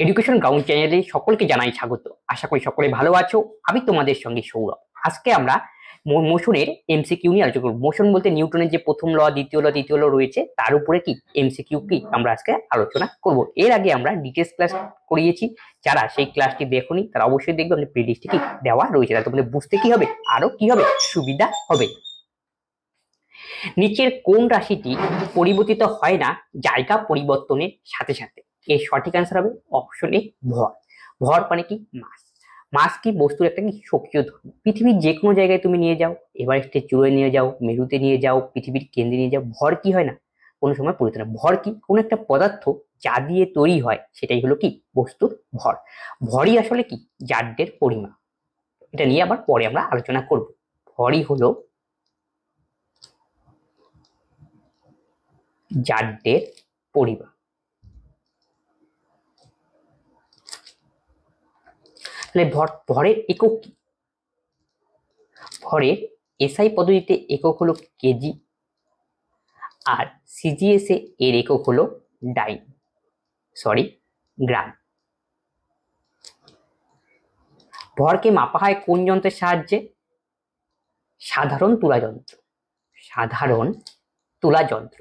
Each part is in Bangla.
এডুকেশন গ্রাউন্ড চ্যানেলে সকলকে জানাই স্বাগত। আশা করি সকলে ভালো আছো। আমি তোমাদের সঙ্গে সৌরভ। আজকে আমরা মোশনের এমসিকিউ নিয়ে আলোচনা করব। মোশন বলতে নিউটনের যে প্রথম ল, দ্বিতীয় ল, তৃতীয় ল রয়েছে, তার উপরে কি এমসিকিউ কি আমরা আজকে আলোচনা করব। এর আগে আমরা ডিটেলস ক্লাস করিয়েছি, যারা সেই ক্লাসটি দেখোনি তারা অবশ্যই দেখবে, আমাদের প্লেলিস্টে কি দেওয়া রয়েছে, তাতে তোমাদের বুঝতে কি হবে, আরো কি হবে, সুবিধা হবে। নিচের কোন রাশিটি পরিবর্তিত হয় না জায়গা পরিবর্তনের সাথে সাথে? এর সঠিক অ্যান্সার হবে অপশন এ, ভর। ভর মানে কি? মাস। মাস কি? বস্তুর একটা কি সক্রিয় ধর্ম। পৃথিবীর যে কোনো জায়গায় তুমি নিয়ে যাও, এভারেস্টের চূড়ায় নিয়ে যাও, মেরুতে নিয়ে যাও, পৃথিবীর কেন্দ্রে নিয়ে যাও, ভর কি হয় না? কোনো সময় পরিবর্তন হয়। ভর কি? কোনো একটা পদার্থ যা দিয়ে তৈরি হয়, সেটাই হলো কি বস্তুর ভর। ভরই আসলে কি জাড্যের পরিমাপ। এটা নিয়ে আবার পরে আমরা আলোচনা করব। ভরই হলো জাড্যের পরিমাপ। তাহলে ভরের একক কি? ভরের এসআই পদ্ধতিতে একক হলো কেজি, আর সিজিএস এর একক হলো গ্রাম। ভরকে মাপা হয় কোন যন্ত্রের সাহায্যে? সাধারণ তুলা যন্ত্র। সাধারণ তুলা যন্ত্র।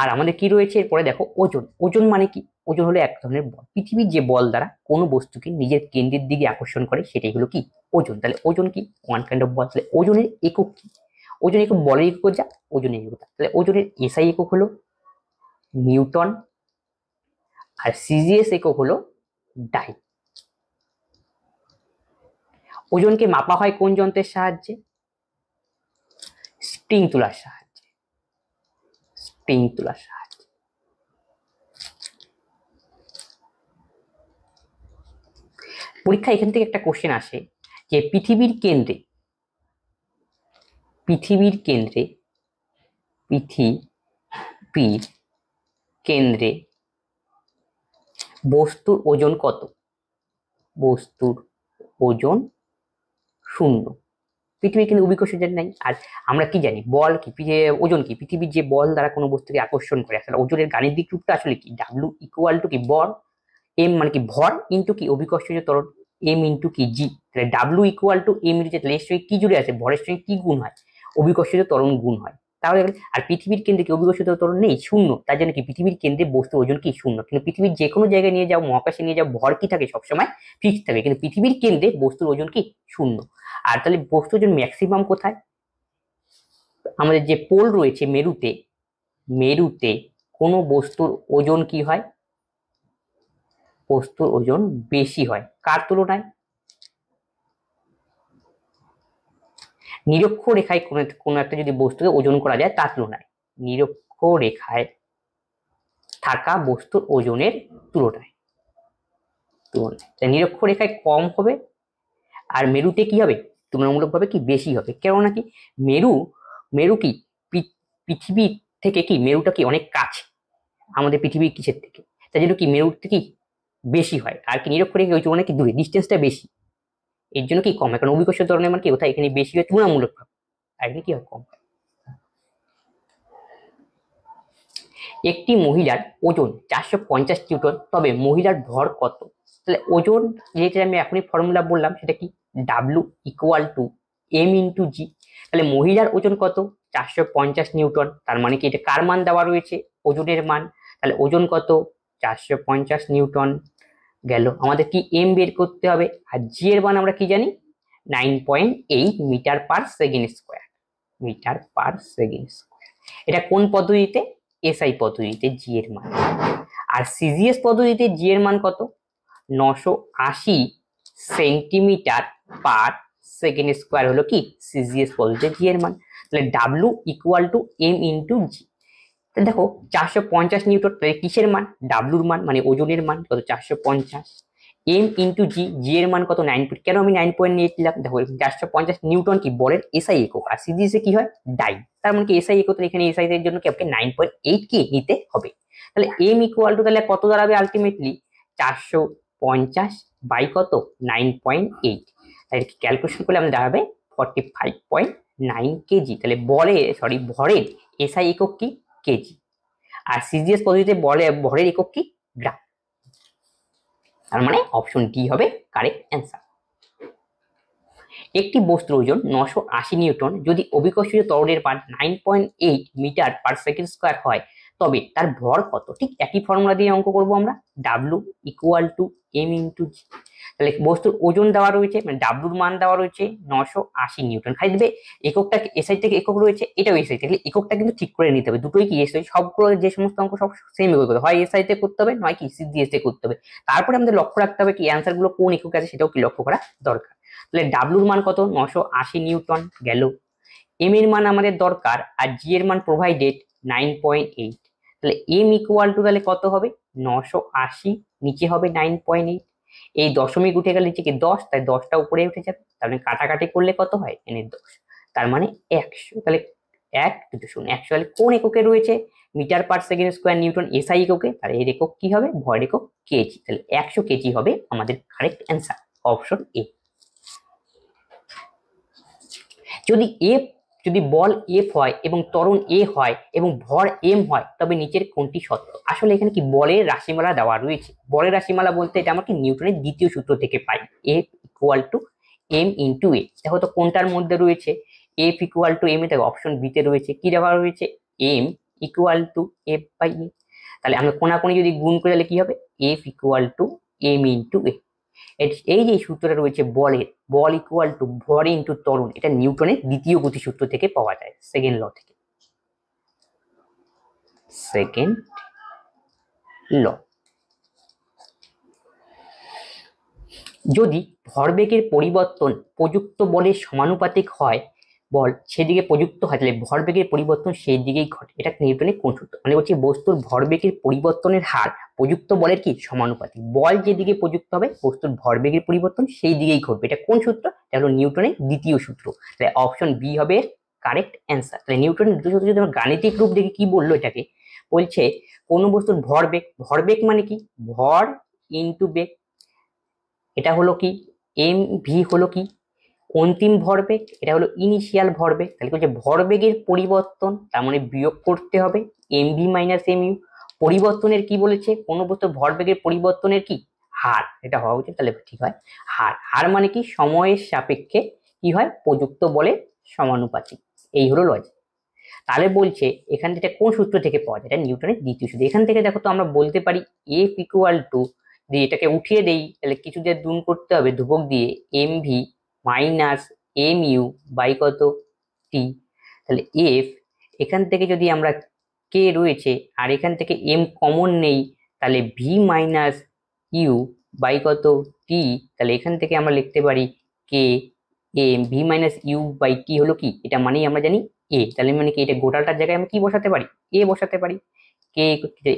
আর আমাদের কি রয়েছে এরপরে দেখো, ওজন। ওজন মানে কি? ওজন হলো এক ধরনের বল। পৃথিবীর যে বল দ্বারা কোনো বস্তুকে নিজের কেন্দ্রের দিকে আকর্ষণ করে, সেটাই হলো কি ওজন। তাহলে ওজন কি? ওয়ান কাইন্ড অফ বল। তাহলে ওজনের একক কি? ওজন একক বলের একক যা, ওজনের একক। তাহলে ওজনের এসআই একক হলো নিউটন, আর সিজিএস একক হলো ডাই। ওজনকে মাপা হয় কোন যন্ত্রের সাহায্যে? স্প্রিং তুলার সাহায্যে। স্প্রিং তুলার সাহায্যে। পরীক্ষা এখান থেকে একটা কোশ্চেন আসে যে পৃথিবীর কেন্দ্রে বস্তুর ওজন কত? বস্তুর ওজন 0। পৃথিবীর কিন্তু অভিকর্ষ জড় নাই। আর আমরা কি জানি, বল কি, ওজন কি? পৃথিবীর যে বল দ্বারা কোনো বস্তুকে আকর্ষণ করে, আসলে ওজনের গাণিতিক রূপটা আসলে কি? ডাব্লিউ ইকুয়াল টু কি বল, এম মানে কি ভর, ইন্টু কি অভিকর্ষজ ত্বরণ, এম ইন্টু কি জি। তাহলে W equal to M into, তাহলে এর সঙ্গে কি জুড়ে আছে? ভরের সঙ্গে কি গুণ হয়? অভিকর্ষজ ত্বরণ গুণ হয়। তাহলে আর পৃথিবীর কেন্দ্রে কি অভিকর্ষজ ত্বরণ নেই? 0। তার জন্য কি পৃথিবীর কেন্দ্রে বস্তুর ওজন কি 0। কিন্তু পৃথিবীর যে কোনো জায়গায় নিয়ে যাও, মহাকাশে নিয়ে যাও, ভর কি থাকে? সবসময় ফিক্স থাকে। কিন্তু পৃথিবীর কেন্দ্রে বস্তুর ওজন কি 0। আর তাহলে বস্তুর ওজন ম্যাক্সিমাম কোথায়? আমাদের যে পোল রয়েছে মেরুতে কোনো বস্তুর ওজন কি হয়? বস্তুর ওজন বেশি হয়। কার তুলনায়? নিরক্ষরেখায় কোনো একটা যদি বস্তুকে ওজন করা যায় তার তুলনায়। নিরক্ষরেখায় থাকা বস্তুর ওজনের তুলনায়। নিরক্ষরেখায় কম হবে, আর মেরুতে কি হবে? তুলনামূলকভাবে কি বেশি হবে। কেননা কি মেরু কি পৃথিবী থেকে কি মেরুটা কি অনেক কাছে আমাদের পৃথিবীর কিসের থেকে, তাই জন্য কি মেরুতে কি বেশি হয়। আর কি নিরক্ষরেখা ওই অনেক দূরে, ডিস্টেন্সটা বেশি, এর জন্য কি কম হয়। কারণ অভিকর্ষ ত্বরণের মান কি কোথায়? এখানে বেশি হয় তুলনামূলকভাবে, আর এখানে কি হয়? কম হয়। একটি মহিলার ওজন 450 নিউটন, তবে মহিলার ভর কত? তাহলে ওজন যেটা আমি এখনই ফর্মুলা বললাম, সেটা কি? W equal to M into G. তাহলে মহিলার ওজন কত? 450 নিউটন। তার মানে কি এটা কার মান দেওয়া রয়েছে? ওজনের মান। তাহলে ওজন কত? 450 নিউটন। গেল। আমাদের কি এম বের করতে হবে, আর জি এর মান আমরা কি জানি? 9.8 metre per second square. Metre per second square. এটা কোন পদ্ধতিতে? এসআই পদ্ধতিতে জি এর মান। আর সিজিএস পদ্ধতিতে জি এর মান কত? 980 সেন্টিমিটার পার সেকেন্ড স্কোয়ার হলো কি সিজিএস পদ্ধতিতে জি এর মান। তাহলে W equal to M into G. দেখো 450 নিউটন, তাহলে কিসের মান? ডাব্লুর মান, মানে ওজনের মান কত? 450। এম ইন্টু জি, জি এর মান কত? 9। কেন আমি 9 নিয়েছিলাম? দেখো 450 নিউটন কি বলের এসআই একক, আর সিজিএস কি হয়? ডাই। তার মানে কি এসআই একক, এখানে এসআই এর জন্য কি আপনাকে 9.8 কি নিতে হবে। তাহলে এম ইকুয়াল টু তাহলে কত দাঁড়াবে আলটিমেটলি? 450 বাই কত? 9.8। তাহলে ক্যালকুলেশন করলে আমাদের দাঁড়াবে 45.9 কেজি। তাহলে ভরের এসআই একক কি? কেজি। আর সিজিএস পদ্ধতিতে ভরের একক কি গ্রাম। তার মানে অপশন ডি হবে কারেক্ট অ্যান্সার। একটি বস্তুর ওজন 980 নিউটন যদি অভিকর্ষীয় ত্বরণের মান 9.8 মিটার পার সেকেন্ড স্কোয়ার হয় তবে তার ভর কত? ঠিক একই ফর্মুলা দিয়ে অঙ্ক করবো আমরা, W equal to M into G. তাহলে বস্তুর ওজন দেওয়া রয়েছে, মানে ডাব্লুর মান দেওয়া রয়েছে 980 নিউটন। খালি দেবে এককটা এসআই থেকে একক রয়েছে, এটাও এসআই থেকে, এককটা কিন্তু ঠিক করে নিতে হবে। দুটোই কি এসআই, সবগুলো যে সমস্ত অঙ্ক সব সেম একক করতে হয়, এসআই তে করতে হবে, নয় কি সিজিএস তে করতে হবে। তারপরে আমাদের লক্ষ্য রাখতে হবে কি অ্যান্সার গুলো কোন একক আছে সেটাও কি লক্ষ্য করা দরকার। তাহলে ডাব্লুর মান কত? 980 নিউটন গেল। এম এর মান আমাদের দরকার, আর জি এর মান প্রোভাইডেড 9.8। তাহলে এম ইকুয়াল টু তাহলে কত হবে? 980, নিচে হবে 9.8। এই দশমিক উঠে গেলে নিচে কি 10, তাই 10টা উপরে উঠে যাবে। তাহলে কাটাকাটি করলে কত হয়? এনে 10, তার মানে 100। তাহলে 100 তাহলে কোন এককে রয়েছে? Metre per second square newton SI এককে। তাহলে এর একক কি হবে? ভর একক কেজি। তাহলে 100 কেজি হবে আমাদের কারেক্ট অ্যান্সার, অপশন এ। যদি বল এফ হয় এবং ত্বরণ এ হয় এবং ভর এম হয় তবে নিচের কোনটি সত্য? আসলে এখানে কি বলের রাশিমালা দেওয়া রয়েছে। বলের রাশিমালা বলতে এটা আমাকে নিউটনের দ্বিতীয় সূত্র থেকে পাই, F equal to M into A. দেখো তো কোনটার মধ্যে রয়েছে? F equal to M A, দেখো অপশন বি তে রয়েছে কি দেওয়া রয়েছে? M equal to F by A. তাহলে আমরা কোনাকুনি যদি গুণ করে তাহলে কি হবে? F equal to M into A. এই যে সূত্রটা রয়েছে বলের, বল ইকুয়াল টু ভর ইন্টু ত্বরণ, এটা নিউটনের দ্বিতীয় গতিসূত্র থেকে পাওয়া যায়, সেকেন্ড ল থেকে। Second law. যদি ভরবেগের পরিবর্তন প্রযুক্ত বলের সমানুপাতিক হয়, বল সেদিকে প্রযুক্ত হয়, তাহলে ভরবেগের পরিবর্তন সেই দিকেই ঘটে। এটা নিউটনের কোন সূত্র? মানে বলছি বস্তুর ভরবেগের পরিবর্তনের হার প্রযুক্ত বলের কি সমানুপাতিক। বল যেদিকে প্রযুক্ত হবে বস্তুর ভরবেগের পরিবর্তন সেই দিকেই ঘটবে। এটা কোন সূত্র? এটা হলো নিউটনের দ্বিতীয় সূত্র। তাহলে অপশন বি হবে কারেক্ট অ্যান্সার। তাহলে নিউটনের দ্বিতীয় সূত্র যদি আমরা গাণিতিক রূপ দেখে কি বললো, এটাকে বলছে কোন বস্তুর ভরবেগ, ভরবেগ মানে কি ভর ইন্টু বেগ, এটা হলো কি এম ভি হলো কি অন্তিম ভরবেগ, এটা হলো ইনিশিয়াল ভরবেগ। তাহলে বলছে ভরবেগের পরিবর্তন, তার মানে বিয়োগ করতে হবে M V minus M U. পরিবর্তনের কি বলেছে? কোনো বস্তুর ভরবেগের পরিবর্তনের কি হার, এটা হওয়া উচিত, তাহলে ঠিক হয় হার। হার মানে কি সময়ের সাপেক্ষে কি হয় প্রযুক্ত বলে সমানুপাতিক। এই হলো লজিক। তাহলে বলছে এখান থেকে কোন সূত্র থেকে পাওয়া যায়? এটা নিউটনের দ্বিতীয় সূত্র। এখান থেকে দেখো তো আমরা বলতে পারি এফ ইকুয়াল টু, দিয়ে এটাকে উঠিয়ে দেই, তাহলে কিছু দিয়ে গুণ করতে হবে ধ্রুবক দিয়ে, M V minus M U by কত টি। তাহলে এফ, এখান থেকে যদি আমরা কে রয়েছে আর এখান থেকে এম কমন নেই, তাহলে ভি মাইনাস ইউ বাই কত টি। তাহলে এখান থেকে আমরা লিখতে পারি কে M V minus U by T হলো কি, এটা মানেই আমরা জানি এ। তাহলে মানে কি এটা গোটালটার জায়গায় আমরা কি বসাতে পারি? এ বসাতে পারি। কে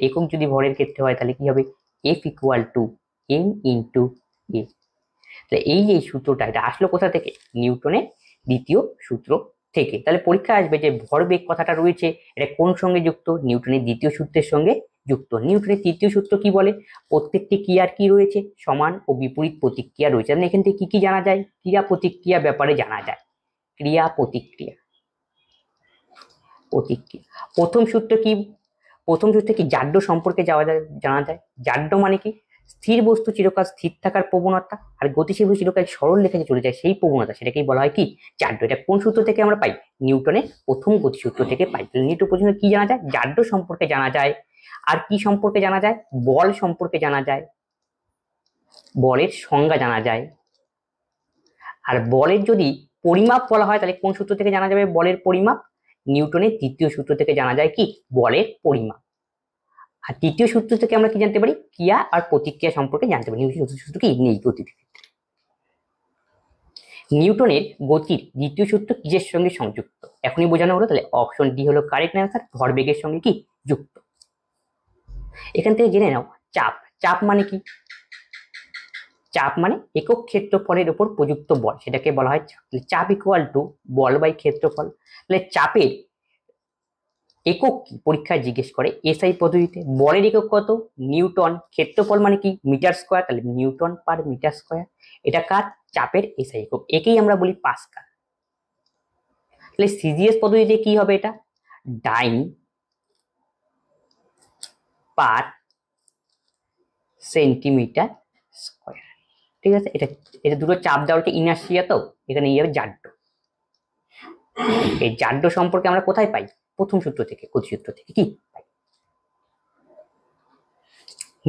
একক যদি ভরের ক্ষেত্রে হয় তাহলে কি হবে? F equal to M into A. তাহলে এই যে সূত্রটা এটা আসলো কোথা থেকে? নিউটনের দ্বিতীয় সূত্র থেকে। তাহলে পরীক্ষা আসবে যে ভরবেগ কথাটা রয়েছে এটা কোন সঙ্গে যুক্ত? নিউটনের দ্বিতীয় সূত্রের সঙ্গে যুক্ত। নিউটনের তৃতীয় সূত্র কি বলে? প্রত্যেকটি ক্রিয়ার কি রয়েছে? সমান ও বিপরীত প্রতিক্রিয়া রয়েছে। মানে এখান থেকে কি জানা যায়? ক্রিয়া প্রতিক্রিয়া ব্যাপারে জানা যায়। ক্রিয়া প্রতিক্রিয়া, প্রতিক্রিয়া। প্রথম সূত্র কি? প্রথম সূত্রে কি জাড্য সম্পর্কে জানা যায়। জাড্য মানে কি স্থির বস্তু চিরকাল স্থির থাকার প্রবণতা, আর গতিশীল বস্তু চিরকাল সরল রেখায় চলে যায় সেই প্রবণতা, সেটাকেই বলা হয় কি জাড্য। এটা কোন সূত্র থেকে আমরা পাই? নিউটনের প্রথম গতিসূত্র থেকে পাই। নিউটন প্রথম কি জানা যায়? জাড্য সম্পর্কে জানা যায়। আর কি সম্পর্কে জানা যায়? বল সম্পর্কে জানা যায়, বলের সংজ্ঞা জানা যায়। আর বলের যদি পরিমাপ বলা হয় তাহলে কোন সূত্র থেকে জানা যাবে বলের পরিমাপ? নিউটনের তৃতীয় সূত্র থেকে জানা যায় কি বলের পরিমাপ। আর তৃতীয় সূত্র থেকে আমরা কি জানতে পারি? ক্রিয়া আর প্রতিক্রিয়া সম্পর্কে জানতে পারি। নিউটনের চতুর্থ সূত্র কি নেই গতির ক্ষেত্রে। নিউটনের গতির দ্বিতীয় সূত্র কিসের সঙ্গে সংযুক্ত? এখনই বোঝানো হলো, তাহলে অপশন ডি হলো কারেক্ট অ্যান্সার, ভরবেগের সঙ্গে কি যুক্ত। এখান থেকে জেনে নাও চাপ। চাপ মানে কি? চাপ মানে একক ক্ষেত্রফলের উপর প্রযুক্ত বল, সেটাকে বলা হয় চাপ। চাপ ইকুয়াল টু বল বাই ক্ষেত্রফল। তাহলে চাপের একক কি পরীক্ষায় জিজ্ঞেস করে এসআই পদ্ধতিতে। বলের একক কত? নিউটন। ক্ষেত্রফল মানে কি মিটার স্কোয়ার, তাহলে নিউটন পার মিটার স্কোয়ার। এটা কার? চাপের এসআই একক, একেই আমরা বলি পাস্কাল। তাহলে সিজিএস পদ্ধতিতে কি হবে? এটা ডাইন পার সেন্টিমিটার স্কোয়ার। ঠিক আছে, এটা এটা দুটো চাপ দেওয়া হচ্ছে ইনার্সিয়া, তো এখানে এই হবে জাড্য। এই জাড্য সম্পর্কে আমরা কোথায় পাই? প্রথম সূত্র থেকে, গতিসূত্র থেকে কি পাই?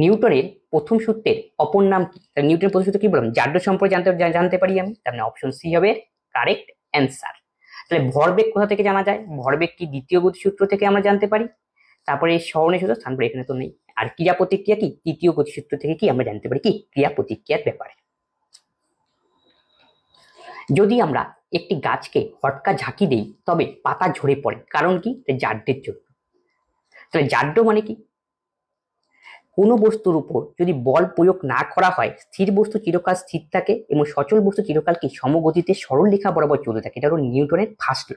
নিউটনের প্রথম সূত্রের অপর নাম কি? নিউটনের প্রথম সূত্র কি বললাম? জাড্য সম্পর্কে জানতে পারি আমি, তার মানে অপশন সি হবে কারেক্ট অ্যান্সার। তাহলে ভরবেগ কোথা থেকে জানা যায়? ভরবেগ কি দ্বিতীয় গতিসূত্র থেকে আমরা জানতে পারি। তারপরে এই স্মরণের সূত্র, স্থান পরে এখানে তো নেই। আর ক্রিয়া প্রতিক্রিয়া কি? তৃতীয় গতিসূত্র থেকে কি আমরা জানতে পারি কি ক্রিয়া প্রতিক্রিয়ার ব্যাপারে। যদি আমরা একটি গাছকে হটকা ঝাঁকি দেই তবে পাতা ঝরে পড়ে, কারণ কি? জাড্যের জন্য। তাহলে জাড্য মানে কি? কোনো বস্তুর উপর যদি বল প্রয়োগ না করা হয়, স্থির বস্তু চিরকাল স্থির থাকে এবং সচল বস্তু চিরকাল কি সমগতিতে সরল রেখা বরাবর চলতে থাকে। এটা হলো নিউটনের ফার্স্ট ল।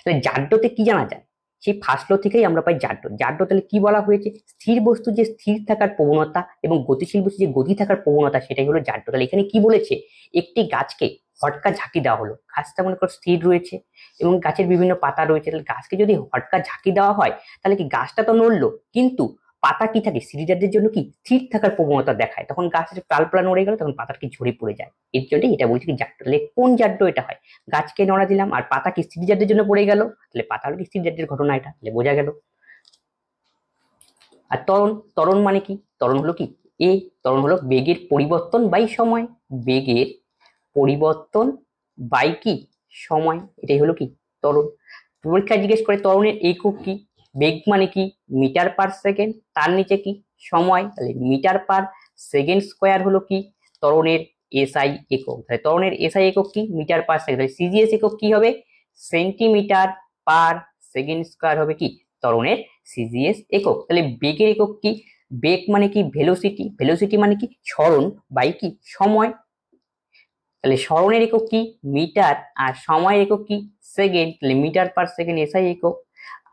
তাহলে জাড্যতে কি জানা যায়? সেই ফার্স্ট ল থেকেই আমরা পাই জাড্য। জাড্য তাহলে কি বলা হয়েছে? স্থির বস্তু যে স্থির থাকার প্রবণতা এবং গতিশীল বস্তু যে গতি থাকার প্রবণতা, সেটাই হলো জাড্য। তাহলে এখানে কি বলেছে? একটি গাছকে হটকা ঝাঁকি দেওয়া হলো, গাছটা মনে করো স্থির রয়েছে এবং গাছের বিভিন্ন পাতা রয়েছে, তাহলে গাছকে যদি হটকা ঝাঁকি দেওয়া হয় তাহলে কি গাছটা তো নড়লো, কিন্তু পাতা কি থাকে? সিরিজারদের জন্য কি স্থির থাকার প্রবণতা দেখায়, তখন গাছের ডালপালা নড়ে গেল, তখন পাতার কি ঝরে পড়ে যায়। এর জন্য এটা বলছে কি জাড্য। তাহলে কোন জাড্য এটা হয়? গাছকে নড়া দিলাম আর পাতা কি সিরিজারদের জন্য পড়ে গেল, তাহলে পাতা হলো কি সিরিজারদের ঘটনা, এটা তাহলে বোঝা গেল। আর ত্বরণ, ত্বরণ মানে কি? ত্বরণ হলো কি? ত্বরণ হলো বেগের পরিবর্তন বাই সময়। বেগের পরিবর্তন বাই কি সময়, এটাই হলো কি ত্বরণ। পরীক্ষা জিজ্ঞেস করে ত্বরণের একক কি? বেগ মানে কি? মিটার পার সেকেন্ড, তার নিচে কি সময়, তাহলে মিটার পার সেকেন্ড স্কোয়ার হলো কি ত্বরণের এসআই একক। তাহলে ত্বরণের এসআই একক কি? Metre per second. তাহলে সিজিএস একক কি হবে? সেন্টিমিটার পার সেকেন্ড স্কোয়ার হবে কি ত্বরণের সিজিএস একক। তাহলে বেগের একক কি? বেগ মানে কি? ভেলোসিটি। ভেলোসিটি মানে কি? সরণ বাই কি সময়। তাহলে সরণের একক কি? মিটার, আর সময় একক কি? সেকেন্ড। তাহলে মিটার পার সেকেন্ড এসআই একক,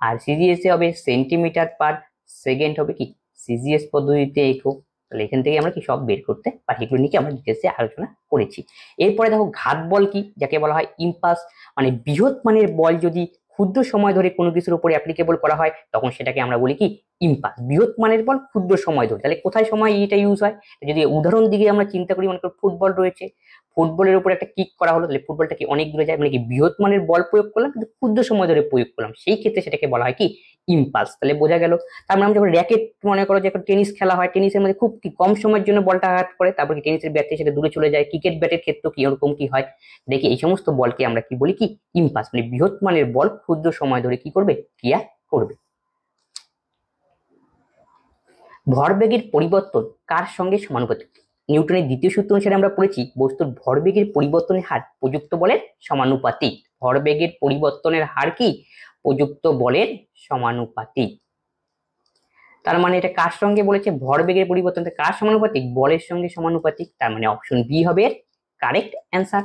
আর সিজিএস এ হবে সেন্টিমিটার পার সেকেন্ড হবে কি সিজিএস পদ্ধতিতে একক। তাহলে এখান থেকে আমরা কি সব বের করতে পারি, এগুলো নিয়ে আমরা ডিটেলসে আলোচনা করেছি। এরপরে দেখো ঘাত বল কি, যাকে বলা হয় ইম্পালস। মানে বৃহৎ মানের বল যদি ক্ষুদ্র সময় ধরে কোনো কিছুর উপরে অ্যাপ্লিকেবল করা হয়, তখন সেটাকে আমরা বলি কি ইম্পালস। বৃহৎ মানের বল ক্ষুদ্র সময় ধরে। তাহলে কোথায় সময় এটা ইউজ হয়? যদি উদাহরণ দিকে আমরা চিন্তা করি, মনে করো ফুটবল রয়েছে, ফুটবলের উপর একটা কিক করা হলো, তাহলে ফুটবলটা কি অনেক দূরে যায়, মানে কি বৃহৎ মানের বল প্রয়োগ করলাম কিন্তু ক্ষুদ্র সময় ধরে প্রয়োগ করলাম, সেই ক্ষেত্রে সেটাকে বলা হয় কি ইম্পালস। তাহলে বোঝা গেল। তার মানে যখন র্যাকেট, মনে করো যে এখন টেনিস খেলা হয়, টেনিসের মধ্যে খুব কি কম সময়ের জন্য বলটা আঘাত করে, তারপর কি টেনিসের ব্যাট থেকে সেটা দূরে চলে যায়। ক্রিকেট ব্যাটের ক্ষেত্রে কি এরকম কি হয়? দেখি এই সমস্ত বলকে আমরা কি বলি কি ইম্পালস, মানে বৃহৎ মানের বল ক্ষুদ্র সময় ধরে কি করবে ক্রিয়া করবে। ভরবেগের পরিবর্তন কার সঙ্গে সমানুপাতিক? নিউটনের দ্বিতীয় সূত্র অনুসারে আমরা পড়েছি বস্তুর ভরবেগের পরিবর্তনের হার প্রযুক্ত বলের সমানুপাতিক। ভরবেগের পরিবর্তনের হার কি প্রযুক্ত বলের সমানুপাতিক। তার মানে এটা কার সঙ্গে বলেছে? ভরবেগের পরিবর্তন কার সমানুপাতিক? বলের সঙ্গে সমানুপাতিক। তার মানে অপশন বি হবে কারেক্ট অ্যান্সার।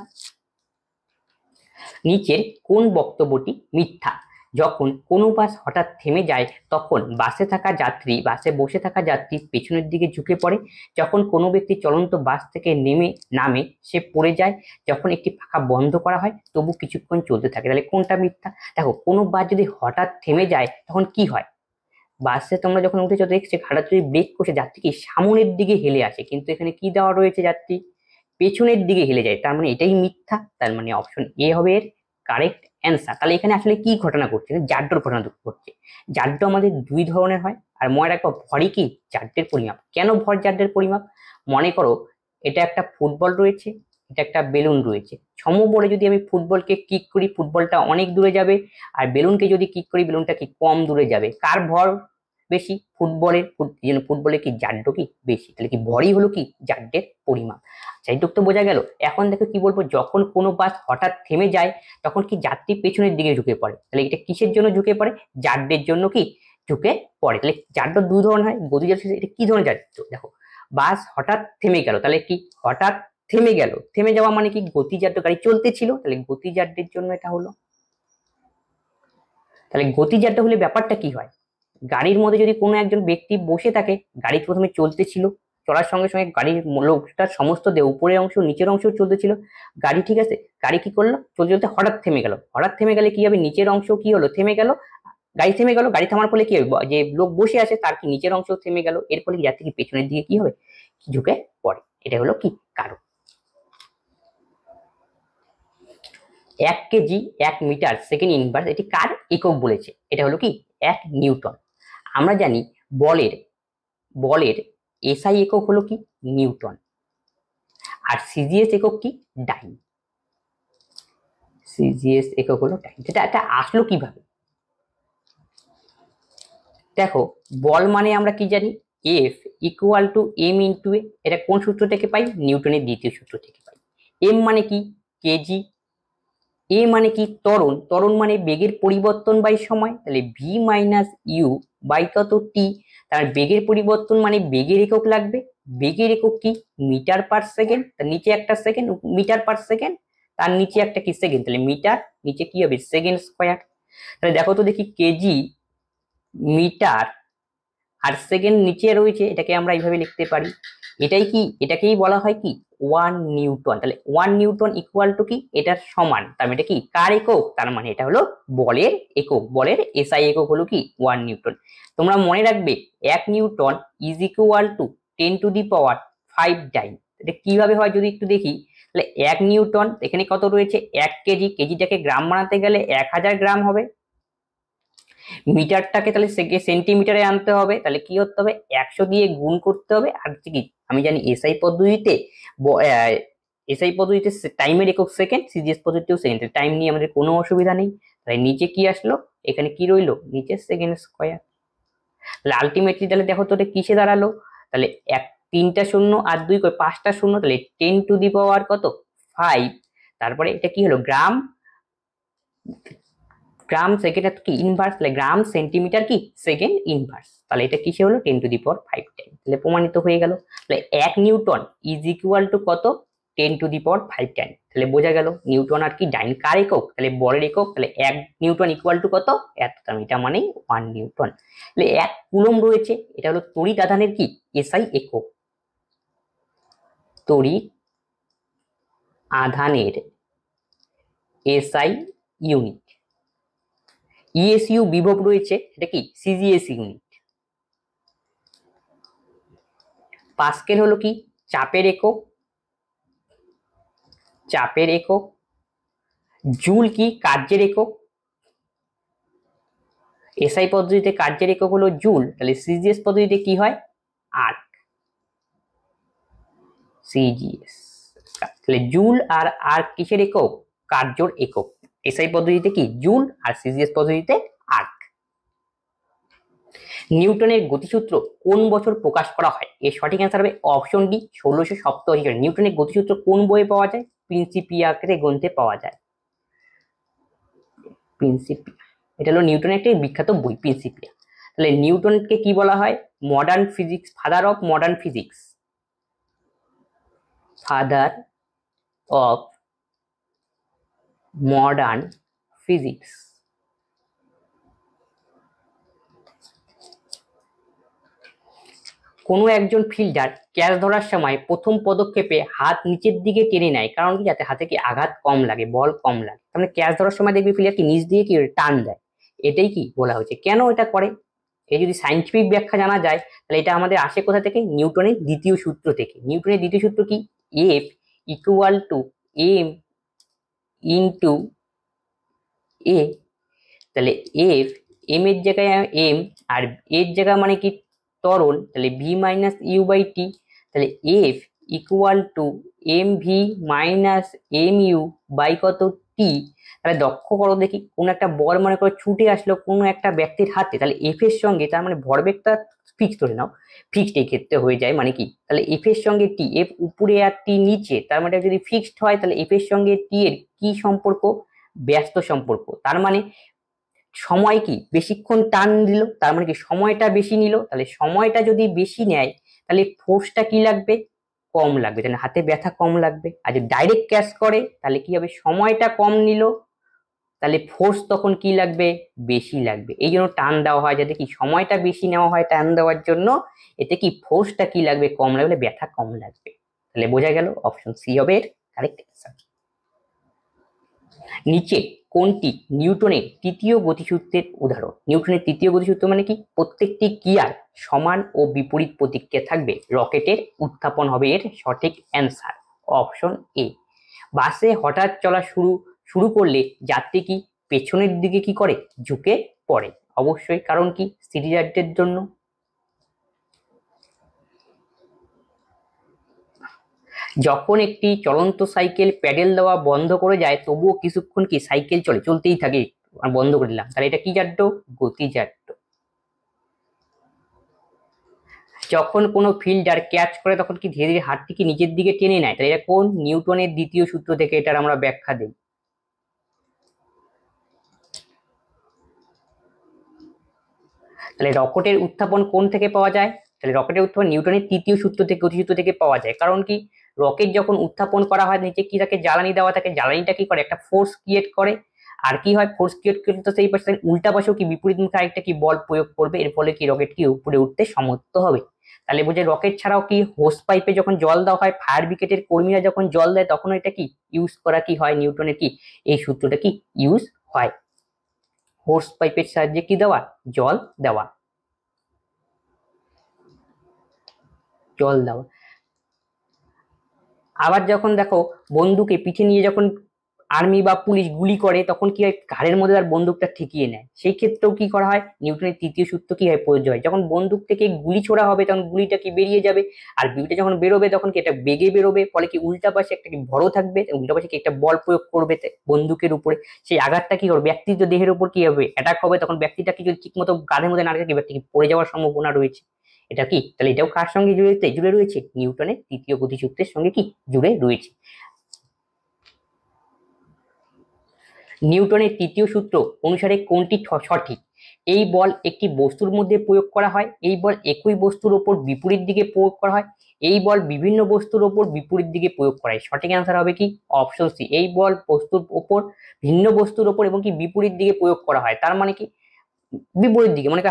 নিচের কোন বক্তব্যটি মিথ্যা? যখন কোনো বাস হঠাৎ থেমে যায় তখন বাসে বসে থাকা যাত্রী পেছনের দিকে ঝুঁকে পড়ে। যখন কোনো ব্যক্তি চলন্ত বাস থেকে নামে সে পড়ে যায়। যখন একটি পাখা বন্ধ করা হয় তবু কিছুক্ষণ চলতে থাকে। তাহলে কোনটা মিথ্যা? দেখো, কোনো বাস যদি হঠাৎ থেমে যায় তখন কি হয়? বাসে তোমরা যখন উঠেছো দেখছো হঠাৎ যদি ব্রেক করছে, যাত্রী কি সামনের দিকে হেলে আসে, কিন্তু এখানে কি দেওয়া রয়েছে? যাত্রী পেছনের দিকে হেলে যায়, তার মানে এটাই মিথ্যা। তার মানে অপশন এ হবে এর কারেক্ট অ্যান্সার। তাহলে এখানে আসলে কি ঘটনা ঘটছে? জাড্যর ঘটনা ঘটছে। জাড্য আমাদের দুই ধরনের হয়, আর মনে রাখবো ভরই কি জাড্যের পরিমাপ। কেন ভর জাড্যের পরিমাপ? মনে করো এটা একটা ফুটবল রয়েছে, এটা একটা বেলুন রয়েছে। সমবলে যদি আমি ফুটবলকে কিক করি, ফুটবলটা অনেক দূরে যাবে, আর বেলুনকে যদি কিক করি, বেলুনটা কি কম দূরে যাবে। কার ভর বেশি? ফুটবলের। ফুটবলে কি জাড্য কি বেশি, তাহলে কি ভরই হলো কি জাড্যের পরিমাপ। এইটুক তো বোঝা গেল। এখন দেখো কি বলবো, যখন কোনো বাস হঠাৎ থেমে যায় তখন কি যাত্রী পেছনের দিকে ঝুঁকে পড়ে, তাহলে এটা কিসের জন্য ঝুঁকে পড়ে? জাড্যের জন্য কি ঝুঁকে পড়ে। তাহলে জাড্য দু ধরনের হয়, গতিজাড্য। এটা কি ধরনের জাড্য? দেখো, বাস হঠাৎ থেমে গেল, তাহলে কি হঠাৎ থেমে গেল, থেমে যাওয়া মানে কি গতিজাড্য, গাড়ি চলতে ছিল, তাহলে গতিজাড্যের জন্য এটা হলো। তাহলে গতিজাড্য হলে ব্যাপারটা কি হয়? গাড়ির মধ্যে যদি কোনো একজন ব্যক্তি বসে থাকে, গাড়ি প্রথমে চলতেছিল, চলার সঙ্গে সঙ্গে গাড়ির লোকটার সমস্ত উপরের অংশ নিচের অংশ চলতেছিল, গাড়ি ঠিক আছে, গাড়ি কি করলো? চলতে চলতে হঠাৎ থেমে গেল। হঠাৎ থেমে গেলে কি হবে? নিচের অংশ কি হলো? থেমে গেল, গাড়ি থেমে গেল, গাড়ি থামার ফলে কি হবে, যে লোক বসে আছে তার কি নিচের অংশ থেমে গেল, এর ফলে যার থেকে পেছনের দিকে কি হবে, ঝুঁকে পড়ে। এটা হলো কি কারণ। 1 কেজি 1 মিটার সেকেন্ড ইনভার্স এটি কার একক বলেছে, এটা হলো কি 1 নিউটন। আমরা জানি বলের বলের এসআই একক হলো কি নিউটন, আর সিজিএস একক কি ডাইন। সিজিএস একক হলো ডাইন। এটা আসলো কিভাবে, দেখো বল মানে আমরা কি জানি, F equal to M into A. এটা কোন সূত্র থেকে পাই, নিউটনের দ্বিতীয় সূত্র থেকে পাই। এম মানে কি কেজি, এ মানে কি ত্বরণ, ত্বরণ মানে বেগের পরিবর্তন বাই সময়, তাহলে ভি মাইনাস ইউ বাই কত টি। তার বেগের পরিবর্তন মানে বেগের একক লাগবে, বেগের একক কি মিটার পার সেকেন্ড, তার নিচে একটা সেকেন্ড মিটার পার সেকেন্ড, তার নিচে একটা কি সেকেন্ড, তাহলে মিটার, নিচে কি হবে সেকেন্ড স্কোয়ার। তাহলে দেখো তো দেখি কেজি মিটার আর সেকেন্ড নিচে রয়েছে, এটাকে আমরা এইভাবে লিখতে পারি, এটাকেই বলা হয় কি 1 নিউটন। তাহলে 1 নিউটন ইকুয়াল টু কি এটার সমান, তার মানে এটা কি কার একক, তার মানে এটা হলো বলের একক, বলের এসআই একক হলো কি 1 নিউটন। তোমরা মনে রাখবে 1 newton is equal to 10 to the power 5 dyne. এটা কিভাবে হয় যদি একটু দেখি, তাহলে 1 নিউটন এখানে কত রয়েছে 1 কেজি, কেজিটাকে গ্রাম বানাতে গেলে 1000 গ্রাম হবে, মিটারটাকে তাহলে সেন্টিমিটারে আনতে হবে, তাহলে কি করতে হবে 100 দিয়ে গুণ করতে হবে। আর কি আমি জানি এসআই পদ্ধতিতে টাইমের একক সেকেন্ড, সিজিএস পদ্ধতিতেও সেকেন্ড, টাইম নিয়ে আমাদের কোনো অসুবিধা নেই। তাই নিচে কি আসলো, এখানে কি রইলো নিচে সেকেন্ড স্কোয়ার। তাহলে আলটিমেটলি তাহলে দেখো তো এটা কিসে দাঁড়ালো, তাহলে 3টা শূন্য আর 2 5টা শূন্য, তাহলে 10 টু দি পাওয়ার কত 5। তারপরে এটা কি হলো গ্রাম, গ্রাম সেকেন্ড কি ইনভার্স, তাহলে গ্রাম সেন্টিমিটার কি সেকেন্ড ইনভার্স, তাহলে এটা কিসে হলো 10 টু দি পাওয়ার 5 টাইম, তাহলে প্রমাণিত হয়ে গেল। তাহলে 1 নিউটন ইজ ইকুয়াল টু কত 10 টু দি পাওয়ার 5 টাইম, তাহলে বোঝা গেল নিউটন আর কি ডাইন কার একক, তাহলে বলের একক, তাহলে 1 নিউটন ইকুয়াল টু কত এত, এটা মানে 1 নিউটন। তাহলে 1 কুলম্ব রয়েছে, এটা হলো তড়িৎ আধানের কি এসআই একক, তড়িৎ আধানের এসআই ইউনিট। ইএসইউ বিভব রয়েছে, এটা কি সিজিএস ইউনিট। পাস্কেল হলো কি চাপের একক, চাপের একক। জুল কি কার্যের একক, এসআই পদ্ধতিতে কার্যের একক হলো জুল, তাহলে সিজিএস পদ্ধতিতে কি হয় আর্ক, সিজিএস। তাহলে জুল আর আর্ক কিসের একক, কার্যর একক। এসআই পদ্ধতিতে কি জুল আর সিজিএস পদ্ধতিতে আর্ক। নিউটনের গতিসূত্র কোন বছর প্রকাশ করা হয়, এর সঠিক অ্যান্সার হবে অপশন ডি 1687 সালে। নিউটনের গতিসূত্র কোন বইয়ে পাওয়া যায়, প্রিন্সিপিয়া গ্রন্থে পাওয়া যায়, প্রিন্সিপিয়া। এটা হলো নিউটনের একটি বিখ্যাত বই প্রিন্সিপিয়া। তাহলে নিউটনকে কি বলা হয় modern physics, father of modern physics, father of modern physics. কোনো একজন ফিল্ডার ক্যাচ ধরার সময় প্রথম পদক্ষেপে হাত নিচের দিকে টেনে নেয়, কারণ কি যাতে হাতে কি আঘাত কম লাগে, বল কম লাগে। তাহলে ক্যাচ ধরার সময় দেখবি ফিল্ডার কি নিচ দিয়ে কি টান দেয়, এটাই কি বলা হয়েছে। কেন এটা করে, এই যদি সাইন্টিফিক ব্যাখ্যা জানা যায় তাহলে এটা আমাদের আসে কোথা থেকে, নিউটনের দ্বিতীয় সূত্র থেকে। নিউটনের দ্বিতীয় সূত্র কি F equal to M into A. তাহলে এফ এম এর জায়গায় এম আর এর জায়গা মানে কি ত্বরণ, তাহলে V minus U by T. তাহলে F equal to M V minus M U by কত টি। তাহলে দক্ষ করো দেখি, কোন একটা বল মনে করো ছুটে আসলো কোনো একটা ব্যক্তির হাতে, তাহলে এফ এর সঙ্গে তার মানে ভরবেগটা ফিক্স ধরে নাও, ফিক্সড এই ক্ষেত্রে হয়ে যায়, মানে কি তাহলে এফ এর সঙ্গে টি, এফ উপরে আর টি নিচে, তার মানে যদি ফিক্সড হয় তাহলে এফ এর সঙ্গে টি এর কি সম্পর্ক, ব্যস্ত সম্পর্ক। তার মানে সময় কি বেশিক্ষণ টান দিল, তার মানে কি সময়টা বেশি নিল, তাহলে সময়টা যদি বেশি নেয় তাহলে ফোর্সটা কি লাগবে কম লাগবে, তাহলে হাতে ব্যথা কম লাগবে। আর যদি ডাইরেক্ট ক্যাচ করে তাহলে কি হবে সময়টা কম নিল, তাহলে ফোর্স তখন কি লাগবে বেশি লাগবে। এই জন্য টান দেওয়া হয়, যাতে কি সময়টা বেশি নেওয়া হয় টান দেওয়ার জন্য, এতে কি ফোর্সটা কি লাগবে কম লাগবে, ব্যথা কম লাগবে। তাহলে বোঝা গেল অপশন সি হবে এর কারেক্ট অ্যান্সার। নিচে কোনটি নিউটনের তৃতীয় গতিসূত্রের উদাহরণ? নিউটনের তৃতীয় গতিসূত্র মানে কি? প্রত্যেকটি ক্রিয়ার সমান ও বিপরীত প্রতিক্রিয়া থাকবে। রকেটের উত্থাপন হবে এর সঠিক অ্যান্সার, অপশন এ। বাসে হঠাৎ চলা শুরু শুরু করলে যাত্রী কি পেছনের দিকে কি করে? ঝুঁকে পড়ে। অবশ্যই, কারণ কি? সিটিজারদের জন্য। যখন একটি চলন্ত সাইকেল প্যাডেল দেওয়া বন্ধ করে যায় তবুও কিছুক্ষণ কি সাইকেল চলতেই থাকে, বন্ধ করে দিলাম, তাহলে এটা কি জাড্য? গতি জাড্য। যখন কোনো ফিল্ডার ক্যাচ করে তখন কি ধীরে ধীরে হাতটি কি নিচের দিকে টেনে নেয়, তাহলে এটা কোন? নিউটনের দ্বিতীয় সূত্র থেকে এটার আমরা ব্যাখ্যা দিই। তাহলে রকেটের উত্থাপন কোন থেকে পাওয়া যায়? তাহলে রকেটের উত্থাপন নিউটনের তৃতীয় সূত্র থেকে, গতিসূত্র থেকে পাওয়া যায়। কারণ কি? রকেট যখন উত্থাপন করা হয় নিচে কি থাকে? জ্বালানি দেওয়া থাকে। জ্বালানিটা কি করে? একটা ফোর্স ক্রিয়েট করে। আর কি হয়? ফোর্স ক্রিয়েট করতে তো সেই পাশে উল্টা পাশেও কি বিপরীত মুখে আরেকটা কি বল প্রয়োগ করবে, এর ফলে কি রকেট কি উপরে উঠতে সমর্থ হবে। তাহলে বোঝে রকেট ছাড়াও কি হোস পাইপে যখন জল দেওয়া হয়, ফায়ার ব্রিগেডের কর্মীরা যখন জল দেয় তখন এটা কি ইউজ করা কি হয়? নিউটনের কি এই সূত্রটা কি ইউজ হয়। হোস পাইপের সাহায্যে কি দেওয়া? জল দেওয়া, জল দেওয়া। আবার যখন দেখো বন্দুকে পিঠে নিয়ে যখন আর্মি বা পুলিশ গুলি করে তখন কি হয়? ঘাড়ের মধ্যে তার বন্দুকটা ঠেকিয়ে নেয়। সেই ক্ষেত্রেও কি করা হয়? নিউটনের তৃতীয় সূত্র কি হয়? প্রযোজ্য হয়। যখন বন্দুক থেকে গুলি ছোড়া হবে তখন গুলিটা কি বেরিয়ে যাবে, আর গুলিটা যখন বেরোবে তখন কি এটা বেগে বেরোবে, ফলে কি উল্টা পাশে একটা কি ভর থাকবে, উল্টা পাশে কি একটা বল প্রয়োগ করবে বন্দুকের উপরে। সেই আঘাতটা কি করবে? ব্যক্তির দেহের উপর কি হবে? অ্যাটাক হবে। তখন ব্যক্তিটা কি যদি ঠিক মতো গানের মধ্যে না রাখে ব্যক্তি কি পড়ে যাওয়ার সম্ভাবনা রয়েছে। এটা কি? তাহলে এটাও কার সঙ্গে জুড়ে রয়েছে? নিউটনের তৃতীয় গতিসূত্রের সঙ্গে কি জুড়ে রয়েছে। নিউটনের তৃতীয় সূত্র অনুসারে কোনটি সঠিক? এই বল একটি বস্তুর মধ্যে প্রয়োগ করা হয়, এই বল একই বস্তুর ওপর বিপরীত দিকে প্রয়োগ করা হয়, এই বল বিভিন্ন বস্তুর ওপর বিপরীত দিকে প্রয়োগ করা হয়। সঠিক অ্যান্সার হবে কি? Option C. এই বল বস্তুর ওপর, ভিন্ন বস্তুর ওপর এবং কি বিপরীত দিকে প্রয়োগ করা হয়। তার মানে কি? বিপরীত দিকে, মানে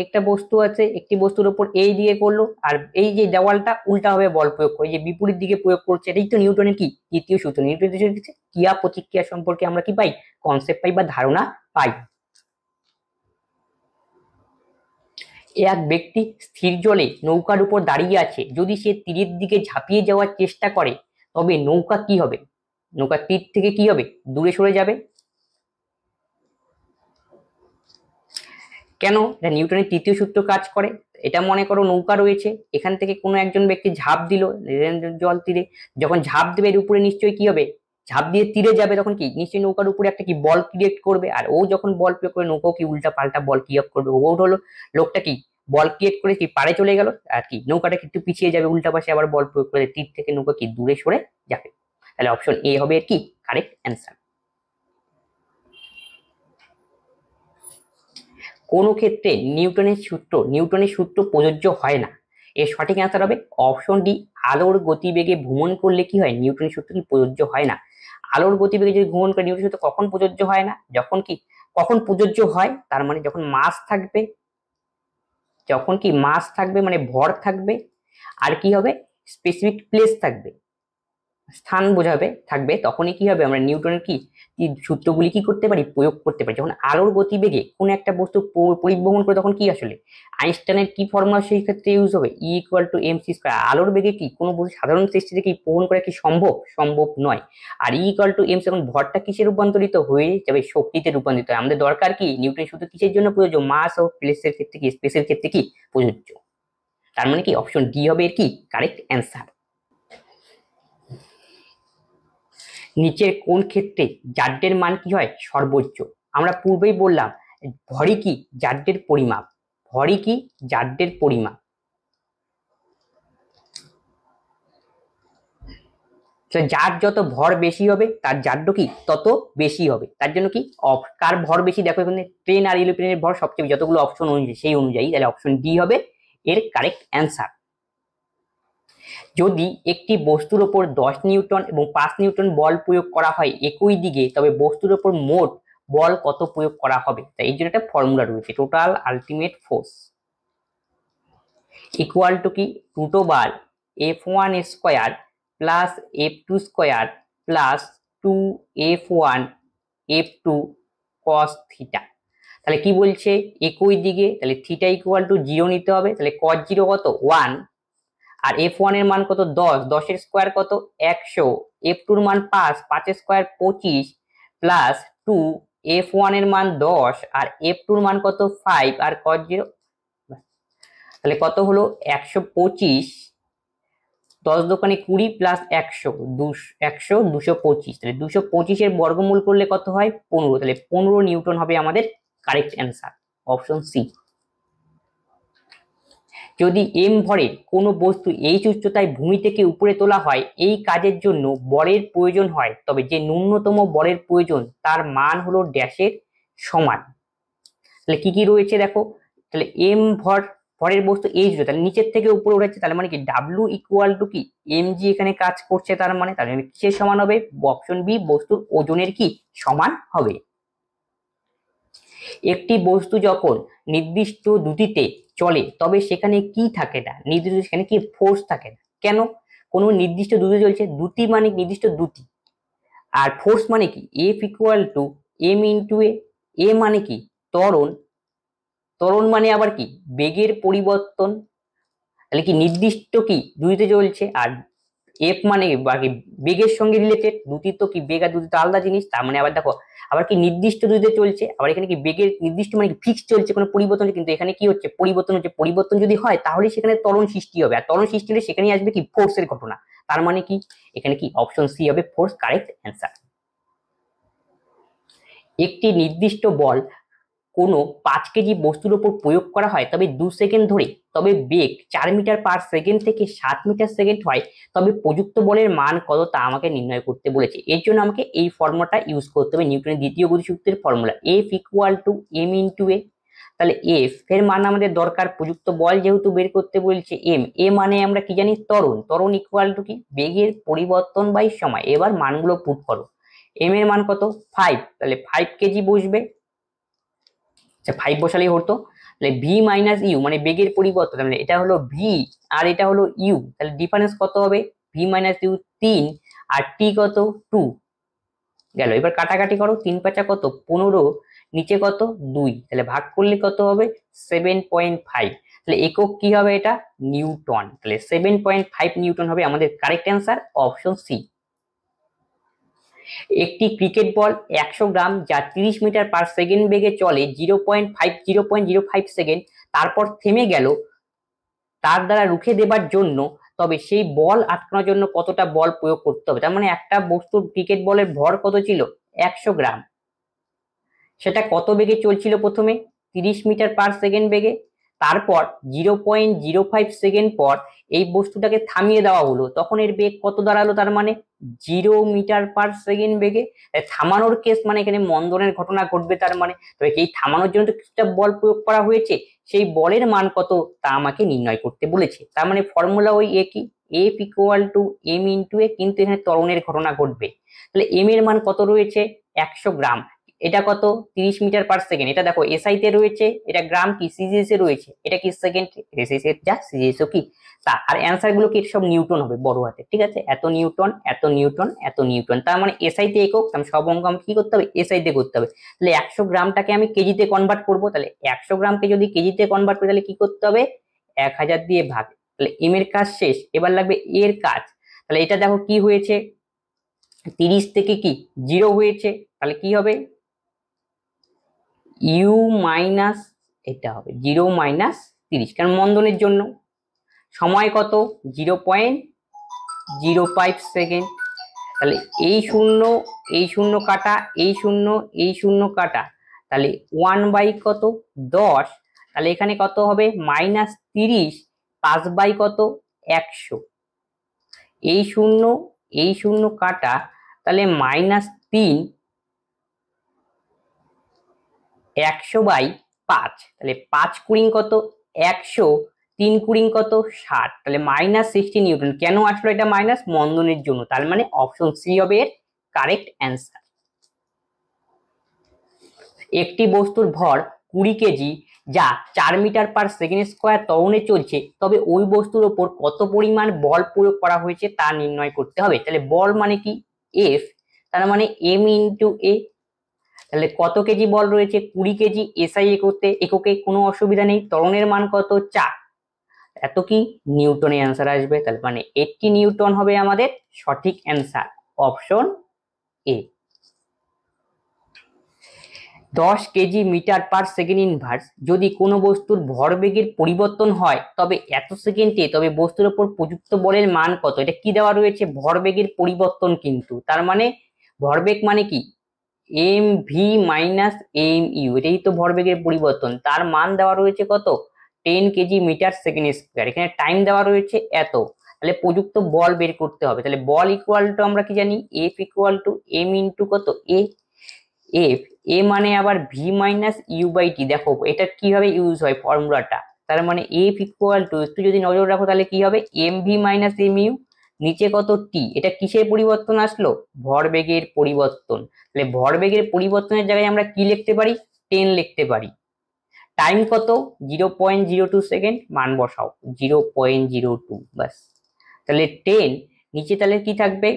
একটা বস্তু আছে, একটি বস্তুর উপর এই দিয়ে করলো, আর এই যে দেওয়ালটা উল্টা ভাবে বল প্রয়োগ করে যে বিপরীত দিকে প্রয়োগ করছে, এটাই তো নিউটনের কি তৃতীয় সূত্র। নিউটনের তৃতীয় সূত্র ক্রিয়া প্রতিক্রিয়া সম্পর্কে আমরা কি পাই? কনসেপ্ট পাই বা ধারণা পাই। এক ব্যক্তি স্থির জলে নৌকার উপর দাঁড়িয়ে আছে, যদি সে তীরের দিকে ঝাঁপিয়ে যাওয়ার চেষ্টা করে তবে নৌকা কি হবে? নৌকা তীর থেকে কি হবে? দূরে সরে যাবে। কেন? এটা নিউটনের তৃতীয় সূত্র কাজ করে। এটা মনে করো নৌকা রয়েছে, এখান থেকে কোনো একজন ব্যক্তি ঝাঁপ দিল জল তীরে, যখন ঝাঁপ দেবে এর উপরে নিশ্চয়ই কি হবে? ঝাঁপ দিয়ে তীরে যাবে, তখন কি নিশ্চয়ই নৌকার উপরে একটা কি বল ক্রিয়েট করবে, আর ও যখন বল প্রয়োগ করে নৌকাও কি উল্টা পাল্টা বল ক্রিয়েট করবে। ও হলো লোকটা কি বল ক্রিয়েট করে কি পাড়ে চলে গেল, আর কি নৌকাটা একটু পিছিয়ে যাবে, উল্টা পাশে আবার বল প্রয়োগ করে তীর থেকে নৌকা কি দূরে সরে যাবে। তাহলে অপশন এ হবে এর কি কারেক্ট অ্যান্সার। কোনো ক্ষেত্রে নিউটনের সূত্র প্রযোজ্য হয় না। এর সঠিক অ্যান্সার হবে অপশন ডি। আলোর গতিবেগে ভ্রমণ করলে কি হয়? নিউটনের সূত্র কি প্রযোজ্য হয় না। আলোর গতিবেগে যদি ভ্রমণ করে নিউটনের সূত্র কখন প্রযোজ্য হয় না? যখন কি কখন প্রযোজ্য হয়? তার মানে যখন মাস থাকবে, যখন কি মাস থাকবে মানে ভর থাকবে, আর কি হবে? স্পেসিফিক প্লেস থাকবে, স্থান বোঝাবে থাকবে, তখনই কি হবে? আমরা নিউটনের কি সূত্রগুলি কি করতে পারি? প্রয়োগ করতে পারি। যখন আলোর গতিবেগে কোন একটা বস্তু পরিবহন করে তখন কি আসলে আইনস্টাইনের কি ফর্মুলা সেই ক্ষেত্রে ইউজ হবে? E equal to M C square. আলোর বেগে কি কোনো বস্তু সাধারণ সৃষ্টিতে কি বহন করা কি সম্ভব? সম্ভব নয়। আর E equal to M C, এখন ভরটা কিসে রূপান্তরিত হয়ে যাবে? শক্তিতে রূপান্তরিত হয়। আমাদের দরকার কি নিউটনের সূত্র কিসের জন্য প্রযোজ্য? মাস ও প্লেসের ক্ষেত্রে কি স্পেসের ক্ষেত্রে কি প্রযোজ্য। তার মানে কি অপশন ডি হবে এর কি কারেক্ট অ্যান্সার। নিচের কোন ক্ষেত্রে জাড্ডের মান কি হয়? সর্বোচ্চ। আমরা পূর্বেই বললাম ভরই কি জাড্ডের পরিমাপ, ভরই কি জাড্ডের পরিমাপ। যার যত ভর বেশি হবে তার জাড্য কি তত বেশি হবে। তার জন্য কি কার ভর বেশি? দেখো এখানে ট্রেন আর এরোপ্লেনের ভর সবচেয়ে যতগুলো অপশন অনুযায়ী সেই অনুযায়ী, তাহলে অপশন ডি হবে এর কারেক্ট অ্যান্সার। যদি একটি বস্তুর ওপর 10 নিউটন এবং 5 নিউটন বল প্রয়োগ করা হয় একই দিকে, তবে বস্তুর ওপর মোট বল কত প্রয়োগ করা হবে? তাই এই জন্য একটা ফর্মুলা রয়েছে, total ultimate force equal to কি √F1 square plus F2 square plus two F1 F2 cos theta. তাহলে কি বলছে একই দিকে, তাহলে থিটা ইকুয়াল টু 0 নিতে হবে, তাহলে cos 0 কত 1, আর F1 এর মান কত 10, 10 এর স্কোয়ার কত 100, F2 এর মান 5, 5 এর স্কোয়ার 25 প্লাস 2, F1 এর মান 10 আর F2 এর মান কত 5 আর cos 0, তাহলে কত হলো 125, 10 দোকানে 20 প্লাস 100, 225, তাহলে 225 এর বর্গমূল করলে কত হয় 15, তাহলে 15 নিউটন হবে আমাদের কারেক্ট অ্যান্সার, অপশন সি। যদি এম ভরের কোনো বস্তু এইচ উচ্চতায় ভূমি থেকে উপরে তোলা হয়, এই কাজের জন্য বলের প্রয়োজন হয়, তবে যে ন্যূনতম বলের প্রয়োজন তার মান হলো ড্যাশের সমান। তাহলে কি কি রয়েছে দেখো, তাহলে এম ভরের বস্তু এইচ, তাহলে নিচের থেকে উপরে উঠেছে, তাহলে মানে কি ডাব্লিউ ইকুয়াল টু কি এম জি এখানে কাজ করছে, তার মানে তাহলে কিসের সমান হবে, অপশন বি বস্তুর ওজনের কি সমান হবে। একটি বস্তু যখন নির্দিষ্ট দ্রুতিতে চলে তবে সেখানে কি থাকে না, নির্দিষ্ট সেখানে কি ফোর্স থাকে না। কেন, কোনো নির্দিষ্ট দ্রুতি চলছে, দ্রুতি মানে নির্দিষ্ট দ্রুতি, আর ফোর্স মানে কি F equal to M into A মানে কি ত্বরণ, ত্বরণ মানে আবার কি বেগের পরিবর্তন, তাহলে কি নির্দিষ্ট কি দ্রুতিতে চলছে, আর এফ মানে বাকি বেগের সঙ্গে রিলেটেড, দ্রুতি তো কি বেগ আর দ্রুতি তো আলাদা জিনিস, তার মানে আবার দেখো আবার কি নির্দিষ্ট দ্রুতিতে চলছে, আবার এখানে কি বেগের নির্দিষ্ট মানে কি ফিক্স চলছে, কোনো পরিবর্তন হচ্ছে, কিন্তু এখানে কি হচ্ছে পরিবর্তন হচ্ছে, পরিবর্তন যদি হয় তাহলে সেখানে ত্বরণ সৃষ্টি হবে, আর ত্বরণ সৃষ্টি হলে সেখানে আসবে কি ফোর্সের ঘটনা, তার মানে কি এখানে কি অপশন সি হবে ফোর্স কারেক্ট অ্যান্সার। একটি নির্দিষ্ট বল কোনো 5 কেজি বস্তুর উপর প্রয়োগ করা হয় তবে 2 সেকেন্ড ধরে, তবে বেগ 4 মিটার পার সেকেন্ড থেকে 7 মিটার সেকেন্ড হয়, তবে প্রযুক্ত বলের মান কত তা আমাকে নির্ণয় করতে বলেছে। এর জন্য আমাকে এই ফর্মুলাটা ইউজ করতে হবে, নিউটনের দ্বিতীয় গতিসূত্রের formula, F equal to M into A. তাহলে এফ এর মান আমাদের দরকার, প্রযুক্ত বল যেহেতু বের করতে বলছে, এম এ মানে আমরা কি জানি ত্বরণ, ত্বরণ ইকুয়াল টু কি বেগের পরিবর্তন বাই সময়। এবার মানগুলো পুট করো, এম এর মান কত 5, তাহলে 5 কেজি বসবে, আচ্ছা 5 বসালেই হতো, তাহলে ভি মাইনাস ইউ মানে বেগের পরিবর্তন, মানে এটা হলো ভি আর এটা হলো ইউ, তাহলে ডিফারেন্স কত হবে ভি মাইনাস ইউ 3 আর টি কত 2 গেল। এবার কাটাকাটি করো, 3 5 কত 15, নিচে কত 2, তাহলে ভাগ করলে কত হবে 7.5, তাহলে একক কি হবে এটা নিউটন, তাহলে 7.5 নিউটন হবে আমাদের কারেক্ট অ্যান্সার, অপশন সি। একটি ক্রিকেট বল 100 গ্রাম যা 30 মিটার পার সেকেন্ড বেগে চলে 0.05 সেকেন্ড, তারপর থেমে গেল তার দ্বারা রুখে দেবার জন্য, তবে সেই বল আটকানোর জন্য কতটা বল প্রয়োগ করতে হবে। তার মানে একটা বস্তুর ক্রিকেট বলের ভর কত ছিল 100 গ্রাম, সেটা কত বেগে চলছিল প্রথমে 30 মিটার পার সেকেন্ড বেগে, তারপর 0.05 সেকেন্ড পর এই বস্তুটাকে থামিয়ে দেওয়া হলো, তখন এর বেগ কত দাঁড়ালো, তার মানে 0 মিটার পার সেকেন্ড বেগে। থামানোর কেস মানে এখানে মন্দনের ঘটনা ঘটবে, তার মানে তবে এই থামানোর জন্য তো কিছুটা বল প্রয়োগ করা হয়েছে, সেই বলের মান কত তা আমাকে নির্ণয় করতে বলেছে। তার মানে ফর্মুলা ওই এ কি F equal to M into A, কিন্তু এখানে ত্বরণের ঘটনা ঘটবে, তাহলে এম এর মান কত রয়েছে 100 গ্রাম, এটা কত 30 মিটার পার সেকেন্ড, এটা দেখো এসআই তে রয়েছে, এটা গ্রাম কি সিজিএস এ রয়েছে, এটা কি সেকেন্ড এসআই যা সিজিএস কি তা, আর অ্যান্সার গুলো কি সব নিউটন হবে বড় হাতে, ঠিক আছে, এত নিউটন এত নিউটন এত নিউটন, তার মানে এসআই তে একক, আমি সব অঙ্ক আমাকে কি করতে হবে এসআই তে করতে হবে। তাহলে 100 গ্রামটাকে আমি কেজিতে কনভার্ট করব, তাহলে 100 গ্রামকে যদি কেজিতে কনভার্ট করি তাহলে কি করতে হবে 1000 দিয়ে ভাগ, তাহলে এম এর কাজ শেষ, এবার লাগবে এর কাজ। তাহলে এটা দেখো কি হয়েছে 30 থেকে কি 0 হয়েছে, তাহলে কি হবে ইউ মাইনাস, এটা হবে 0 - 30, কারণ মন্দনের জন্য সময় কত 0.05 সেকেন্ড, তাহলে এই শূন্য এই শূন্য কাটা, এই শূন্য এই শূন্য কাটা, তাহলে 1 বাই কত 10, তাহলে এখানে কত হবে -30, 5 বাই কত 100, এই শূন্য কাটা, তাহলে -3, 100/5, তাহলে 5 কুড়িং কত 100, 3 কুড়িং কত 60, তাহলে -60 নিউটন। কেন আসলো এটা মাইনাস, মন্দনের জন্য, তার মানে অপশন সি হবে এর কারেক্ট অ্যান্সার। একটি বস্তুর ভর 20 কেজি যা 4 মিটার পার সেকেন্ড স্কোয়ার ত্বরণে চলছে, তবে ওই বস্তুর ওপর কত পরিমাণ বল প্রয়োগ করা হয়েছে তা নির্ণয় করতে হবে। তাহলে বল মানে কি এফ, তার মানে এম ইন্টু এ। তাহলে কত কেজি বল রয়েছে? 20 কেজি। এসআই এককে কোনো অসুবিধা নেই। ত্বরণের মান কত? 4। এত কি নিউটনে অ্যান্সার আসবে, তার মানে 80 নিউটন হবে আমাদের সঠিক answer, option A. 10 KG metre per second inverse যদি কোনো বস্তুর ভরবেগের পরিবর্তন হয় তবে এত সেকেন্ডে তবে বস্তুর উপর প্রযুক্ত বলের মান কত? এটা কি দেওয়া রয়েছে? ভরবেগের পরিবর্তন, কিন্তু তার মানে ভরবেগ মানে কি? M V minus M U, এটাই তো ভরবেগের পরিবর্তন। তার মান দেওয়া রয়েছে কত? 10 কেজি মিটার সেকেন্ড স্কোয়ার। এখানে টাইম দেওয়া রয়েছে এত। তাহলে প্রযুক্ত বল বের করতে হবে। তাহলে বল ইকুয়াল টু আমরা কি জানি? F equal to M into কত? এ। এফ এ মানে আবার V minus U by T. দেখো এটা কিভাবে ইউজ হয় ফর্মুলাটা। তার মানে এফ ইকুয়াল টু, একটু যদি নজর রাখো তাহলে কি হবে? M V minus M U, নিচে কত? টি। এটা কিসের পরিবর্তন আসলো? ভরবেগের পরিবর্তন। তাহলে ভরবেগের পরিবর্তনের জায়গায় আমরা কি লিখতে পারি? 10 লিখতে পারি। টাইম কত? 0.02 সেকেন্ড। মান বসাও 0.02, বাস। তাহলে 10, নিচে তাহলে কি থাকবে?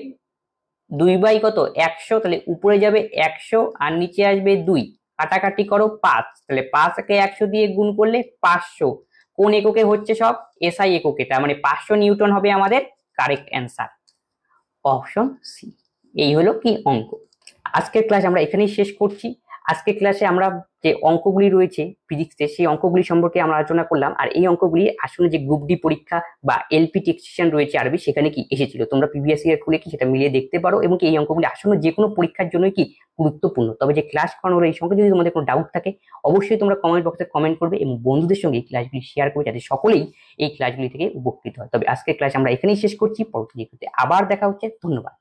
2 বাই কত? 100। তাহলে উপরে যাবে 100 আর নিচে আসবে 2। কাটাকাটি করো 5। তাহলে 5 কে 100 দিয়ে গুণ করলে 500। কোন এককে হচ্ছে? সব এসআই এককে। তার মানে 500 নিউটন হবে আমাদের কারেক্ট অ্যান্সার, অপশন সি। এই হলো কি অঙ্ক। আজকের ক্লাস আমরা এখানেই শেষ করছি। আজকের ক্লাসে আমরা যে অঙ্কগুলি রয়েছে ফিজিক্সে, সেই অঙ্কগুলি সম্পর্কে আমরা আলোচনা করলাম। আর এই অঙ্কগুলি আসলে যে গ্রুপ ডি পরীক্ষা বা এলপি টেক্সটেশন রয়েছে আরবি, সেখানে কি এসেছিল, তোমরা প্রিভিয়াস ইয়ার খুলে কি সেটা মিলিয়ে দেখতে পারো। এবং কি এই অঙ্কগুলি আসলে যে কোনো পরীক্ষার জন্য কি গুরুত্বপূর্ণ। তবে যে ক্লাস করানো হলো এই সম্পর্কে যদি তোমাদের কোনো ডাউট থাকে অবশ্যই তোমরা কমেন্ট বক্সে কমেন্ট করবে এবং বন্ধুদের সঙ্গে এই ক্লাসগুলি শেয়ার করবে, যাতে সকলেই এই ক্লাসগুলি থেকে উপকৃত হয়। তবে আজকের ক্লাস আমরা এখানেই শেষ করছি। পরবর্তী ভিডিওতে আবার দেখা হচ্ছে। ধন্যবাদ।